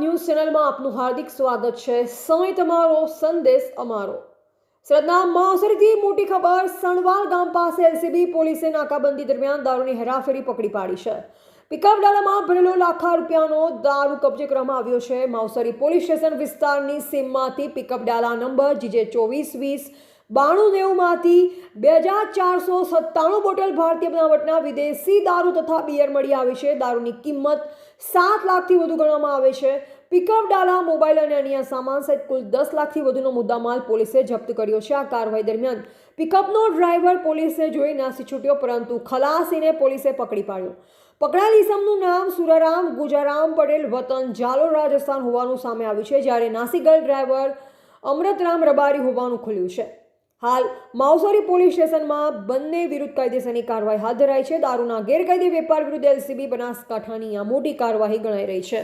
News ચેનલમાં આપનું હાર્દિક સ્વાગત છે। સમય તમારો, સંદેશ અમારો। સુરતના માવસરીથી મોટી ખબર, સણવાલ ગામ પાસે એલસીબી પોલીસે નાકાબંધી દરમિયાન દારૂની હેરાફેરી પકડી પાડી છે। પિકઅપ ડાલામાં ભરેલો લાખો રૂપિયાનો દારૂ કબજે કરવામાં આવ્યો છે। માવસરી પોલીસ સ્ટેશન વિસ્તારની સીમમાંથી પિકઅપ ડાલા નંબર GJ2420 9290 માંથી 2497 બોટલ ભારતીય બનાવટના વિદેશી દારૂ તથા બિયર મળી આવી છે। દારૂની કિંમત 7 લાખથી વધુ ગણવામાં આવે છે। પિકઅપ ડાલા, મોબાઈલ અને અન્ય સામાન સહિત કુલ 10 લાખથી વધુનો મુદ્દામાલ પોલીસે જપ્ત કર્યો છે। આ કાર્યવાહી દરમિયાન પિકઅપનો ડ્રાઈવર પોલીસને જોઈ નાસી છૂટ્યો, પરંતુ ખલાસીને પોલીસે પકડી પાડ્યો। પકડાયેલ ઈસમનું નામ સુરારામ ગુજારામ પટેલ, વતન જાલોર, રાજસ્થાન હોવાનું સામે આવ્યું છે, જ્યારે નાસી ગયેલ ડ્રાઈવર અમૃતરામ રબારી હોવાનું ખુલ્યું છે। હાલ માવસરી પોલીસ સ્ટેશનમાં બંને વિરુદ્ધ કાયદેસરની કાર્યવાહી હાથ ધરાઈ છે। દારૂના ગેરકાયદે વેપાર વિરુદ્ધ એલસીબી બનાસકાંઠાની આ મોટી કાર્યવાહી ગણાઈ રહી છે।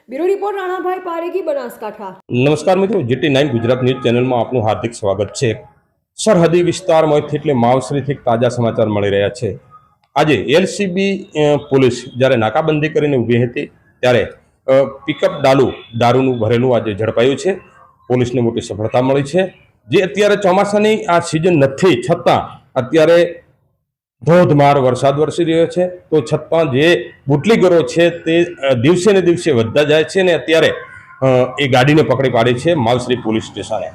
Bureau report Ranabhai પારેખી, Banaskantha. નમસ્કાર મિત્રો, GT9 ગુજરાત ન્યૂઝ ચેનલમાં આપનું હાર્દિક સ્વાગત છે। સરહદી વિસ્તારમાંથી એટલે માવસરીથી તાજા સમાચાર મળી રહ્યા છે। આજે એલસીબી પોલીસ જ્યારે નાકાબંધી કરીને ઊભી હતી ત્યારે પિકઅપ ડાલું દારૂનું ભરેલું આજે ઝડપાયું છે। પોલીસને મોટી સફળતા મળી છે। જે અત્યારે ચોમાસાની આ સિઝન નથી છતાં અત્યારે ધોધમાર વરસાદ વરસી રહ્યો છે, તો છતાં જે બુટલીગરો છે તે દિવસે ને દિવસે વધતા જાય છે ને અત્યારે એ ગાડીને પકડી પાડી છે માવસરી પોલીસ સ્ટેશને।